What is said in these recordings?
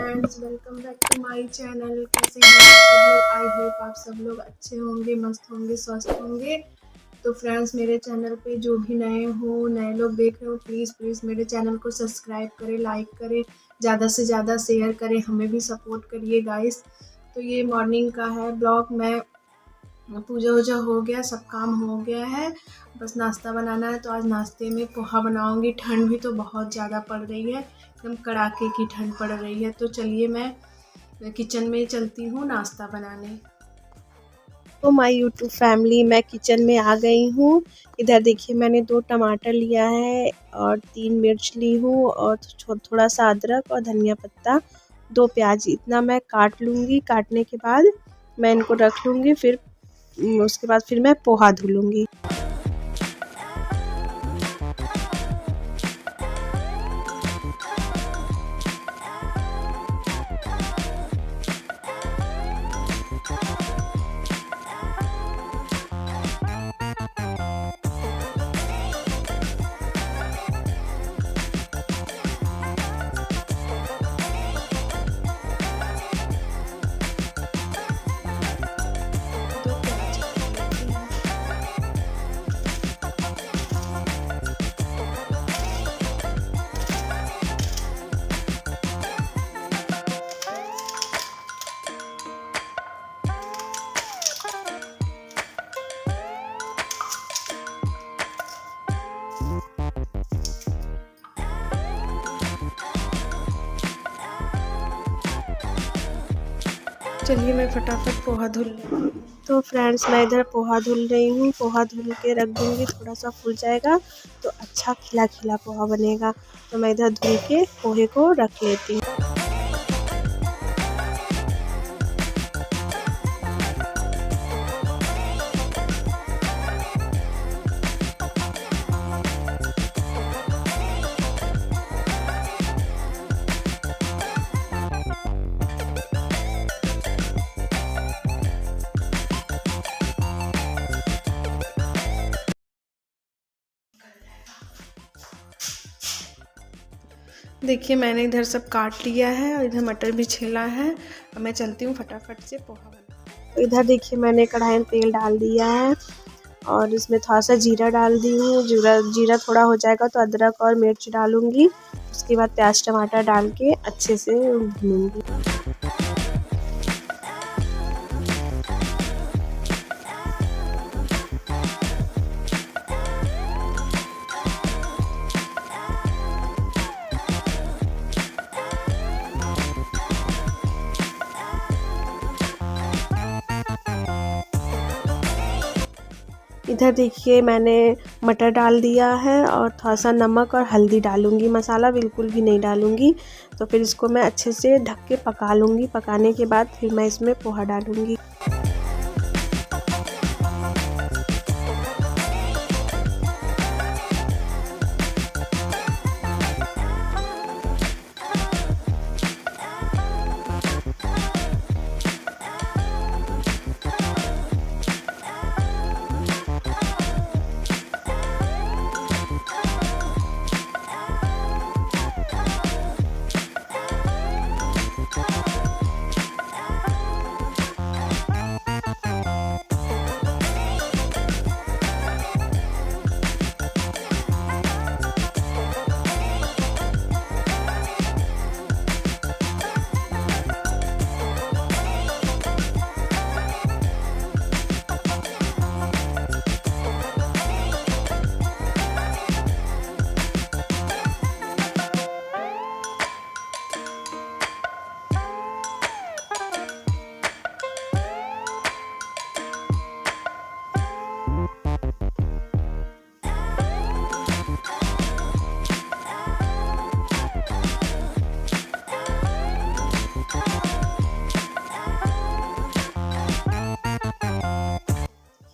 Friends, welcome back to my channel. कैसे हैं आप सब लोग? आई होप आप सब लोग अच्छे होंगे, मस्त होंगे, स्वस्थ होंगे। तो फ्रेंड्स, मेरे चैनल पे जो भी नए लोग देख रहे हो, प्लीज़ मेरे चैनल को सब्सक्राइब करें, लाइक करें, ज़्यादा से ज़्यादा शेयर करें, हमें भी सपोर्ट करिए गाइस। तो ये मॉर्निंग का है ब्लॉग। मैं पूजा वूजा हो गया, सब काम हो गया है, बस नाश्ता बनाना है। तो आज नाश्ते में पोहा बनाऊंगी। ठंड भी तो बहुत ज़्यादा पड़ रही है, एकदम कड़ाके की ठंड पड़ रही है। तो चलिए मैं किचन में चलती हूँ नाश्ता बनाने। तो माय यूट्यूब फैमिली, मैं किचन में आ गई हूँ। इधर देखिए, मैंने 2 टमाटर लिया है और 3 मिर्च ली हूँ और थोड़ा सा अदरक और धनिया पत्ता, 2 प्याज। इतना मैं काट लूँगी। काटने के बाद मैं इनको रख लूँगी। फिर उसके बाद फिर मैं पोहा धुलूँगी। चलिए मैं फटाफट पोहा धुल लूँ। तो फ्रेंड्स, मैं इधर पोहा धुल रही हूँ। पोहा धुल के रख दूँगी, थोड़ा सा फूल जाएगा तो अच्छा खिला खिला पोहा बनेगा। तो मैं इधर धुल के पोहे को रख लेती हूँ। देखिए, मैंने इधर सब काट लिया है और इधर मटर भी छिला है। अब मैं चलती हूँ फटाफट से पोहा बना। तो इधर देखिए, मैंने कढ़ाई में तेल डाल दिया है और इसमें थोड़ा सा जीरा डाल दी हूँ। जीरा थोड़ा हो जाएगा तो अदरक और मिर्च डालूंगी। उसके बाद प्याज टमाटर डाल के अच्छे से भूनूंगी। इधर देखिए, मैंने मटर डाल दिया है और थोड़ा सा नमक और हल्दी डालूंगी। मसाला बिल्कुल भी नहीं डालूंगी। तो फिर इसको मैं अच्छे से ढक के पका लूँगी। पकाने के बाद फिर मैं इसमें पोहा डालूंगी।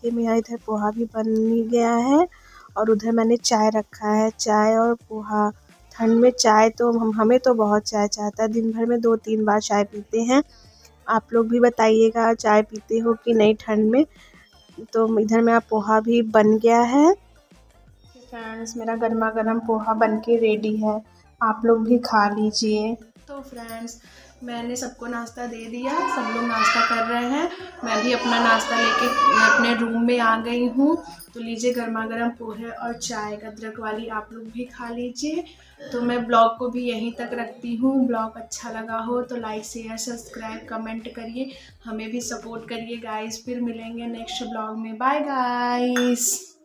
ये मेरा इधर पोहा भी बन ही गया है और उधर मैंने चाय रखा है। चाय और पोहा, ठंड में चाय तो हमें तो बहुत चाय चाहता है। दिन भर में 2-3 बार चाय पीते हैं। आप लोग भी बताइएगा, चाय पीते हो कि नहीं ठंड में। तो इधर मेरा पोहा भी बन गया है। फ्रेंड्स, मेरा गर्मा गर्म पोहा बनके रेडी है, आप लोग भी खा लीजिए। तो फ्रेंड्स मैंने सबको नाश्ता दे दिया, सब लोग नाश्ता कर रहे हैं। मैं भी अपना नाश्ता लेके अपने रूम में आ गई हूँ। तो लीजिए गर्मा गर्म पोहे और चाय अदरक वाली, आप लोग भी खा लीजिए। तो मैं ब्लॉग को भी यहीं तक रखती हूँ। ब्लॉग अच्छा लगा हो तो लाइक शेयर सब्सक्राइब कमेंट करिए, हमें भी सपोर्ट करिए गाइस। फिर मिलेंगे नेक्स्ट ब्लॉग में। Bye guys.